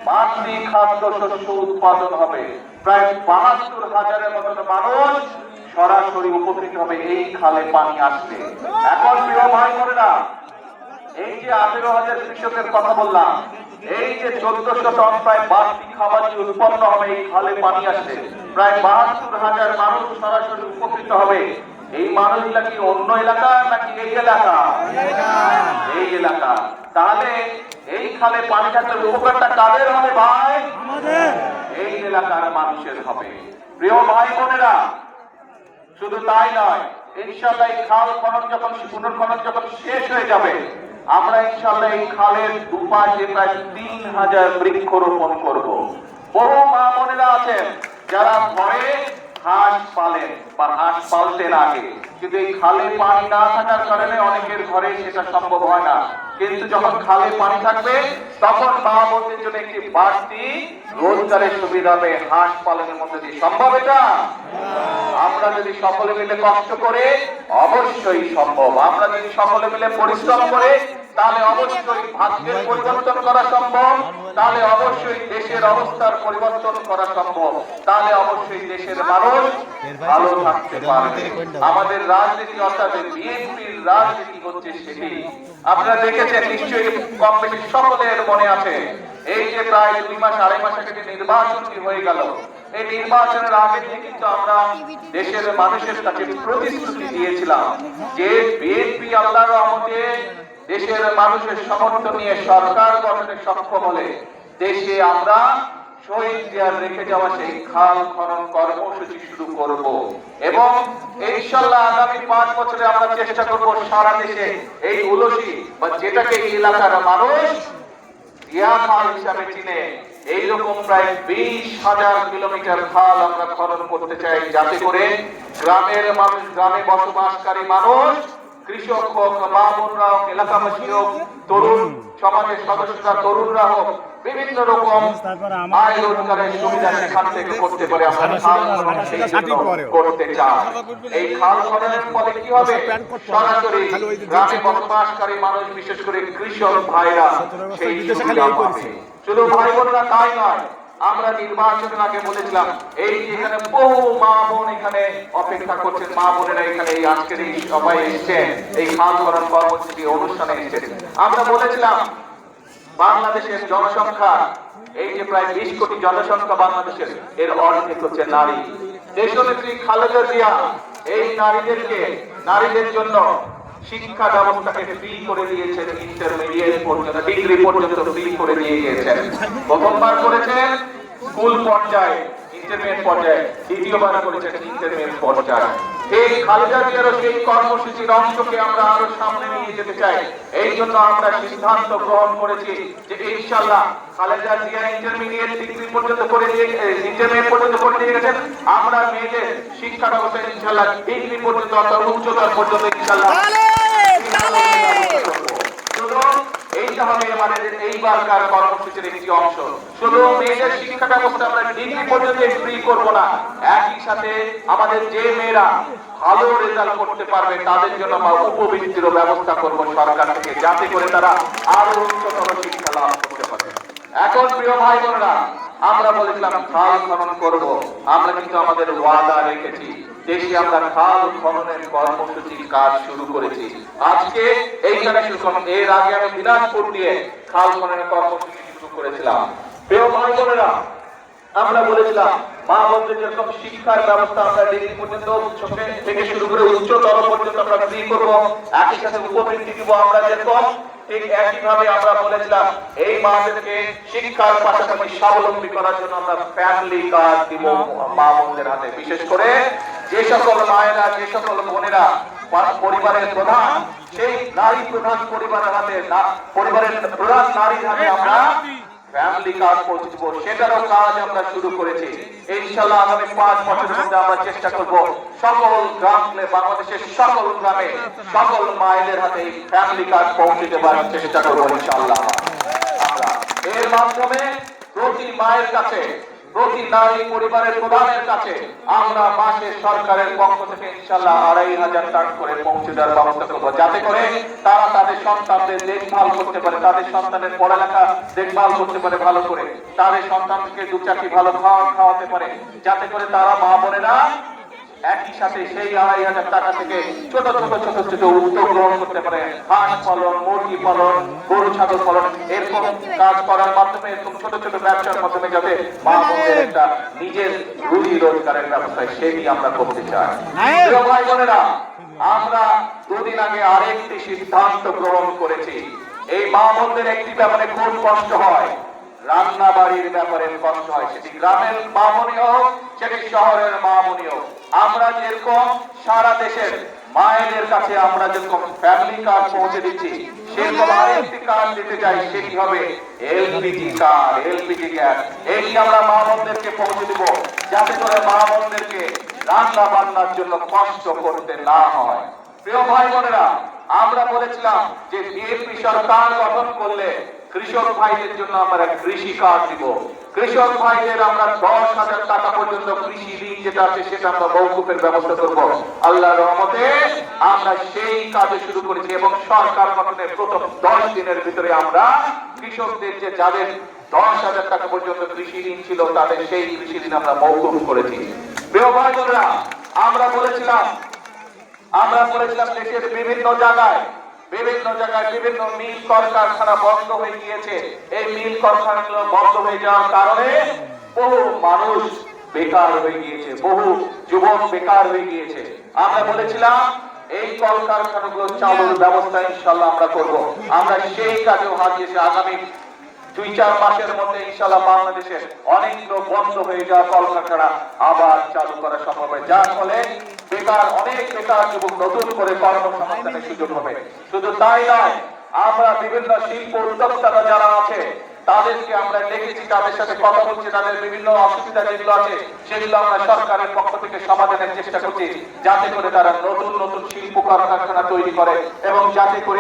বাড়তি খাদ্য শস্য উৎপাদন হবে। প্রায় ৭২,০০০-এর মতো মানুষ সরাসরি উপকৃত হবে এই খালে পানি আসবে। এখন প্রিয় ভাই বোনেরা, এই যে ১৮,০০০ কৃষকের কথা বললাম, এই যে ১৪০০ টন প্রায় বাড়তি খাবারই উৎপন্ন হবে এই খালে পানি আসবে, প্রায় ৭২,০০০ মানুষ সরাসরি উপকৃত হবে। এই মানুষগুলা কি অন্য এলাকা নাকি এই এলাকা? এই এলাকা। তাহলে এই খালে পানি থাকলে উপকারটা কাদের হবে ভাই? এই এলাকার মানুষের হবে। প্রিয় ভাই বোনেরা, শুধু তাই নয়, ইনশাআল্লাহ এই খাল খনন যখন পুনর্খনন যখন শেষ হয়ে যাবে, আমরা ইনশাআল্লাহ এই খালের দুপাশে প্রায় ৩,০০০ বৃক্ষরোপণ করব। বহু মা বোনেরা আছেন যারা ঘরে হাঁস পালেন বা হাঁস পালতেন আগে, কিন্তু এই খালে পানি না থাকার কারণে অনেকের ঘরে সেটা সম্ভব হয় না। কিন্তু যখন খালে পানি থাকবে তখন মা বোনদের জন্য একটি বাড়তি রোজগারের সুবিধা হবে হাঁস পালনের মধ্যে দিয়ে। সম্ভব এটা? আমরা যদি সকলে মিলে কষ্ট করে অবশ্যই সম্ভব। আমরা যদি সকলে মিলে পরিশ্রম করে তাহলে অবশ্যই ভাগ্যের পরিবর্তন করা সম্ভব, তাহলে অবশ্যই দেশের অবস্থার পরিবর্তন করা সম্ভব, তাহলে অবশ্যই দেশের মানুষ ভালো থাকতে পারবে। আমাদের রাজনীতি অর্থাৎ বিএনপির রাজনীতি হচ্ছে সেটি। আপনারা দেখেছেন নিশ্চয়ই, কম বেশি সকলের মনে আছে, এই যে প্রায় ২ মাস ২.৫ মাস আগে নির্বাচনটি হয়ে গেল, এই নির্বাচনের আগে কিন্তু আমরা দেশের মানুষের কাছে প্রতিশ্রুতি দিয়েছিলাম যে বিএনপি আল্লাহর রহমতে দেশের মানুষের সমর্থন নিয়ে সরকার গঠনে সক্ষম হলে দেশে আমরা শহীদ জিয়ার রেখে যাওয়া সেই খাল খনন কর্মসূচি শুরু করব এবং ইনশাআল্লাহ আগামী ৫ বছরে আমরা চেষ্টা করব সারা দেশে এই উলসি বা যেটাকে এই এলাকার মানুষ জিয়া খাল হিসাবে চিনে এইরকম প্রায় ২০,০০০ কিলোমিটার খাল আমরা খনন করতে চাই, যাতে করে গ্রামের মানুষ, গ্রামে বসবাসকারী মানুষ, কৃষক হোক, মা বোনরা হোক, এলাকাবাসী হোক, তরুণ সমাজের সদস্যরা, তরুণরা হোক, বিভিন্ন রকম আয় রোজগারের সুবিধা সেখান থেকে করতে পারে। আমরা খাল খনন করতে চাই। এই খাল খননের ফলে কি হবে? সরাসরি গ্রামে বসবাসকারী মানুষ, বিশেষ করে কৃষক ভাইরা সেই সুবিধা পাবে। শুধু ভাই বোনরা তাই নয়, আমরা নির্বাচনের আগে বলেছিলাম এই এখানে বহু মা বোন এখানে অপেক্ষা করছেন, মা বোনেরা এখানে এই আজকের এই সবাই এসেছেন, এই খাল খনন কর্মসূচি অনুষ্ঠানে এসেছেন। আমরা বলেছিলাম বাংলাদেশের জনসংখ্যা, এই যে প্রায় ২০ কোটি জনসংখ্যা বাংলাদেশের, এর অর্ধেক হচ্ছে নারী। দেশনেত্রী খালেদা জিয়া এই নারীদের জন্য শিক্ষা ব্যবস্থাকে ফ্রি করে দিয়েছেন, ইন্টারমিডিয়েট পর্যন্ত, ডিগ্রি পর্যন্ত ফ্রি করে দিয়ে গিয়েছেন। প্রথমবার করেছেন স্কুল পর্যায়ে, ইন্টারমিডিয়েট পর্যায়ে, দ্বিতীয়বার করেছেন ইন্টারমিডিয়েট পর্যায়ে। এই খালেদা জিয়ার সেই কর্মসূচির অংশকে আমরা আরো সামনে নিয়ে যেতে চাই। এই জন্য আমরা সিদ্ধান্ত গ্রহণ করেছি যে ইনশাআল্লাহ খালেদা জিয়া ইন্টারমিডিয়েট ডিগ্রি পর্যন্ত করে দিয়ে, ইন্টারমিডিয়েট পর্যন্ত করে দিয়ে গেছেন, আমরা মেয়েদের শিক্ষা ব্যবস্থা ইনশাআল্লাহ ডিগ্রি পর্যন্ত অর্থাৎ উচ্চতর পর্যন্ত ইনশাআল্লাহ এইটা হবে আমাদের এইবারকার কর্মসূচির একটি অংশ। শুধু মেয়েদের শিক্ষা ব্যবস্থা আমরা ডিগ্রি পর্যন্ত ফ্রি করবো না, একই সাথে আমাদের যে মেয়েরা ভালো রেজাল্ট করতে পারবে তাদের জন্য উপবৃত্তির ব্যবস্থা করবো সরকার থেকে, যাতে করে তারা আরো উচ্চতর শিক্ষা লাভ করতে পারে। এখন প্রিয় ভাই বোনেরা, আমরা বলেছিলাম খাল খনন করব, আমরা কিন্তু আমাদের ওয়াদা রেখেছি। দেশে আমরা খাল খননের কর্মসূচির কাজ শুরু করেছি। আজকে এইখানে শুরু করলাম, এর আগে আমি দিনাজপুর দিয়ে খাল খননের কর্মসূচি শুরু করেছিলাম। প্রিয় ভাই বোনেরা, আমরা বলেছিলাম মা বোনদের যেরকম শিক্ষার ব্যবস্থা আমরা ডিগ্রি পর্যন্ত থেকে শুরু করে উচ্চতর পর্যন্ত আমরা ফ্রি করবো, একই সাথে উপবৃত্তি দিব আমরা যেরকম, ঠিক একইভাবে আমরা বলেছিলাম এই মাদেরকে শিক্ষার পাশাপাশি স্বাবলম্বী করার জন্য আমরা ফ্যামিলি কার্ড দিব মা বোনদের হাতে। বিশেষ করে যে সকল মায়েরা, যে সকল বোনেরা পরিবারের প্রধান, সেই নারী প্রধান পরিবারের হাতে, পরিবারের প্রধান নারীর হাতে আমরা ফ্যামিলি কার্ড পৌঁছে দিব, সেটারও কাজ আমরা শুরু করেছি। ইনশাআল্লাহ আগামী ৫ বছরের মধ্যে আমরা চেষ্টা করব সকল গ্রামে, বাংলাদেশের সকল গ্রামে সকল মায়েদের হাতে এই ফ্যামিলি কার্ড পৌঁছে দেওয়ার চেষ্টা করব ইনশাআল্লাহ। আমরা এর মাধ্যমে প্রতি মায়ের কাছে প্রতি নারী পরিবারের প্রধানের কাছে আমরা মাসে সরকারের পক্ষ থেকে ইনশাআল্লাহ 2500 টাকা করে পৌঁছে দেওয়ার ব্যবস্থা করবো, যাতে করে তারা তাদের সন্তানদের দেখভাল করতে পারে, তাদের সন্তানের পড়ালেখা দেখভাল করতে পারে ভালো করে, তাদের সন্তানকে দু চারটি ভালো খাওয়াতে পারে, যাতে করে তারা মা বোনেরা একই সাথে সেই 2500 টাকা থেকে ছোট ছোট উদ্যোগ গ্রহণ করতে পারে। হাঁস পালন, মুরগি পালন, গরু ছাগল পালন, এরকম কাজ করার মাধ্যমে, এরকম ছোট ছোট ব্যবসার মাধ্যমে যাতে মা বোনদের একটা নিজের রুজি রোজগারের ব্যবস্থা সেটি আমরা করতে চাই। প্রিয় ভাই বোনেরা, আমরা দুদিন আগে আরেকটি সিদ্ধান্ত গ্রহণ করেছি। এই মা বোনদের একটি ব্যাপারে খুব কষ্ট হয়, রান্না বাড়ির ব্যাপারে কষ্ট হয়, সেটি গ্রামের মা বোনই হোক, সেটি শহরের মা বোনই হোক। আমরা যেরকম সারা দেশের মায়েদের কাছে আমরা যেরকম ফ্যামিলি কার্ড পৌঁছে দিচ্ছি, সেরকম আরেকটি কার্ড দিতে চাই, সেটি হবে এলপিজি কার্ড, এলপিজি গ্যাস। এটি আমরা মা বোনদেরকে পৌঁছে দিব, যাতে করে মা বোনদেরকে রান্না বান্নার জন্য কষ্ট করতে না হয়। প্রিয় ভাই বোনেরা, আমরা বলেছিলাম যে বিএনপি সরকার গঠন করলে কৃষক ভাইদের জন্য আমরা কৃষি কার্ড দিব। কৃষক ভাইদের আমরা 10,000 টাকা পর্যন্ত কৃষি ঋণ যেটা আছে সেটা আমরা মওকুফের ব্যবস্থা করব। আল্লাহর রহমতে আমরা সেই কাজে শুরু করেছি এবং সরকার গঠনের প্রথম 10 দিনের ভিতরে আমরা কৃষকদের যে যাদের 10,000 টাকা পর্যন্ত কৃষি ঋণ ছিল তাদের সেই কৃষি ঋণ আমরা মওকুফ করেছি। প্রিয় ভাই বোনেরা, আমরা বলেছিলাম দেশের বিভিন্ন জায়গায় বিভিন্ন মিল কলকারখানা বন্ধ হয়ে গিয়েছে। এই মিল কলকারখানাগুলো বন্ধ হয়ে যাওয়ার কারণে বহু মানুষ বেকার হয়ে গিয়েছে, বহু যুবক বেকার হয়ে গিয়েছে। আমরা বলেছিলাম এই কলকারখানাগুলো চালুর ব্যবস্থা ইনশাআল্লাহ আমরা করব। আমরা সেই কাজেও হাত দিয়েছি। আগামী 2-4 মাসের মধ্যে ইনশাআল্লাহ বাংলাদেশের অনেকগুলো বন্ধ হয়ে যাওয়া কলকারখানা আবার চালু করা সম্ভব হবে, যার ফলে অনেক বেকার যুবক নতুন করে কর্মসংস্থানের সুযোগ হবে। শুধু তাই নয়, আমরা বিভিন্ন শিল্প উদ্যোক্তারা যারা আছে তাদেরকে আমরা দেখেছি, তাদের সাথে কথা বলছি, তাদের বিভিন্ন অসুবিধা যেগুলো আছে সেগুলো আমরা সরকারের পক্ষ থেকে সমাধানের চেষ্টা করছি, যাতে করে তারা নতুন শিল্প কলকারখানা তৈরি করে এবং যাতে করে